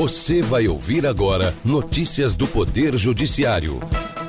Você vai ouvir agora notícias do Poder Judiciário.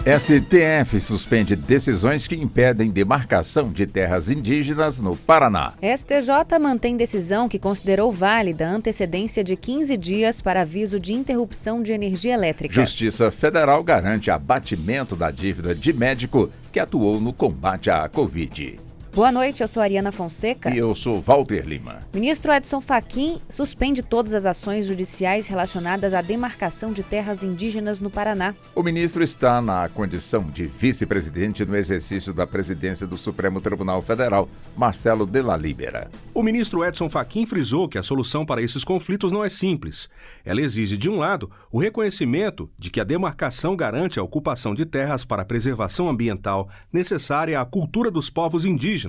STF suspende decisões que impedem demarcação de terras indígenas no Paraná. STJ mantém decisão que considerou válida a antecedência de 15 dias para aviso de interrupção de energia elétrica. Justiça Federal garante abatimento da dívida de médico que atuou no combate à Covid. Boa noite, eu sou Ariana Fonseca. E eu sou Walter Lima. Ministro Edson Fachin suspende todas as ações judiciais relacionadas à demarcação de terras indígenas no Paraná. O ministro está na condição de vice-presidente no exercício da presidência do Supremo Tribunal Federal, Marcelo Della Libera. O ministro Edson Fachin frisou que a solução para esses conflitos não é simples. Ela exige, de um lado, o reconhecimento de que a demarcação garante a ocupação de terras para a preservação ambiental necessária à cultura dos povos indígenas,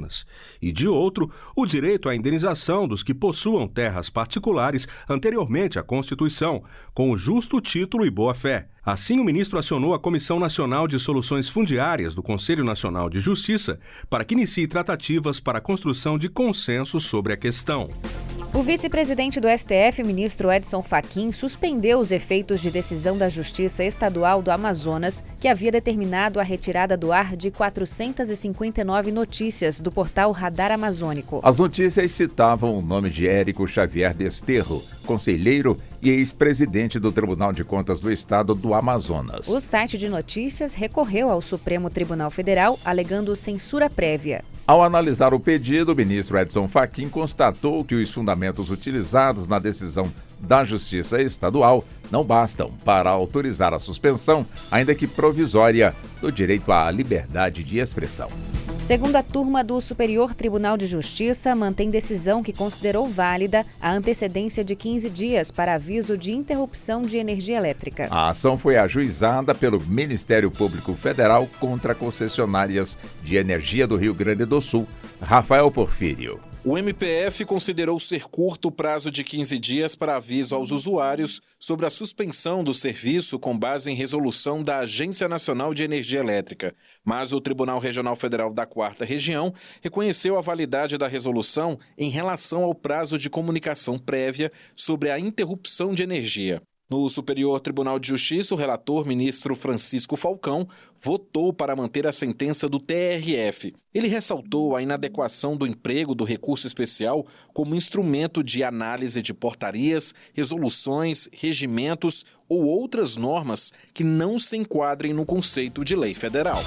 e, de outro, o direito à indenização dos que possuam terras particulares anteriormente à Constituição, com o justo título e boa-fé. Assim, o ministro acionou a Comissão Nacional de Soluções Fundiárias do Conselho Nacional de Justiça para que inicie tratativas para a construção de consenso sobre a questão. O vice-presidente do STF, ministro Edson Fachin, suspendeu os efeitos de decisão da Justiça Estadual do Amazonas, que havia determinado a retirada do ar de 459 notícias do portal Radar Amazônico. As notícias citavam o nome de Érico Xavier Desterro, conselheiro e ex-presidente do Tribunal de Contas do Estado do Amazonas. O site de notícias recorreu ao Supremo Tribunal Federal, alegando censura prévia. Ao analisar o pedido, o ministro Edson Fachin constatou que os fundamentos utilizados na decisão da Justiça Estadual não bastam para autorizar a suspensão, ainda que provisória, do direito à liberdade de expressão. Segunda turma do Superior Tribunal de Justiça mantém decisão que considerou válida a antecedência de 15 dias para aviso de interrupção de energia elétrica. A ação foi ajuizada pelo Ministério Público Federal contra concessionárias de energia do Rio Grande do Sul, Rafael Porfírio. O MPF considerou ser curto o prazo de 15 dias para aviso aos usuários sobre a suspensão do serviço com base em resolução da Agência Nacional de Energia Elétrica. Mas o Tribunal Regional Federal da 4ª Região reconheceu a validade da resolução em relação ao prazo de comunicação prévia sobre a interrupção de energia. No Superior Tribunal de Justiça, o relator, ministro Francisco Falcão, votou para manter a sentença do TRF. Ele ressaltou a inadequação do emprego do recurso especial como instrumento de análise de portarias, resoluções, regimentos ou outras normas que não se enquadrem no conceito de lei federal.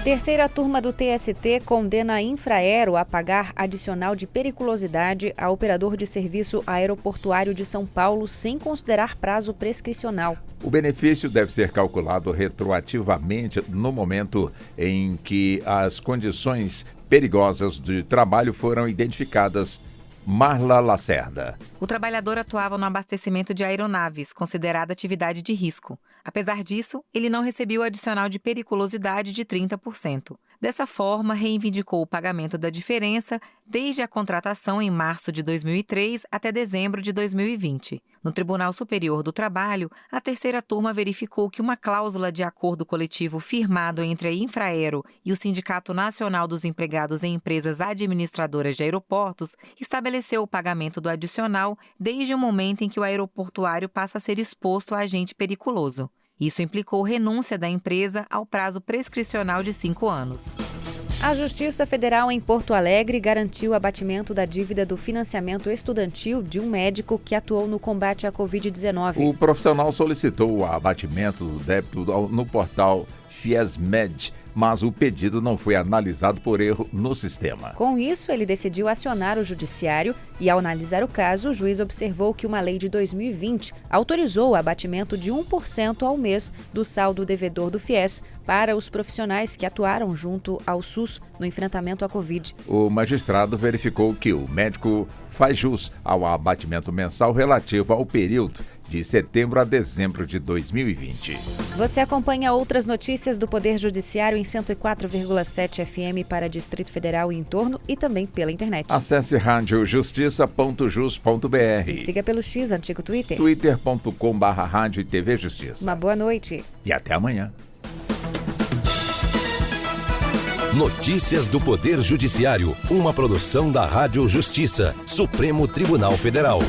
Terceira turma do TST condena a Infraero a pagar adicional de periculosidade a operador de serviço aeroportuário de São Paulo sem considerar prazo prescricional. O benefício deve ser calculado retroativamente no momento em que as condições perigosas de trabalho foram identificadas. Marla Lacerda. O trabalhador atuava no abastecimento de aeronaves, considerada atividade de risco. Apesar disso, ele não recebeu o adicional de periculosidade de 30%. Dessa forma, reivindicou o pagamento da diferença desde a contratação em março de 2003 até dezembro de 2020. No Tribunal Superior do Trabalho, a terceira turma verificou que uma cláusula de acordo coletivo firmado entre a Infraero e o Sindicato Nacional dos Empregados em Empresas Administradoras de Aeroportos estabeleceu o pagamento do adicional desde o momento em que o aeroportuário passa a ser exposto a agente periculoso. Isso implicou renúncia da empresa ao prazo prescricional de 5 anos. A Justiça Federal em Porto Alegre garantiu o abatimento da dívida do financiamento estudantil de um médico que atuou no combate à Covid-19. O profissional solicitou o abatimento do débito no portal Fiesmed, mas o pedido não foi analisado por erro no sistema. Com isso, ele decidiu acionar o judiciário e, ao analisar o caso, o juiz observou que uma lei de 2020 autorizou o abatimento de 1% ao mês do saldo devedor do FIES para os profissionais que atuaram junto ao SUS no enfrentamento à Covid. O magistrado verificou que o médico faz jus ao abatimento mensal relativo ao período de setembro a dezembro de 2020. Você acompanha outras notícias do Poder Judiciário em 104,7 FM para Distrito Federal e entorno e também pela internet. Acesse radiojustiça.jus.br e siga pelo X, antigo Twitter. twitter.com/rádio e TV Justiça. Uma boa noite. E até amanhã. Notícias do Poder Judiciário, uma produção da Rádio Justiça, Supremo Tribunal Federal.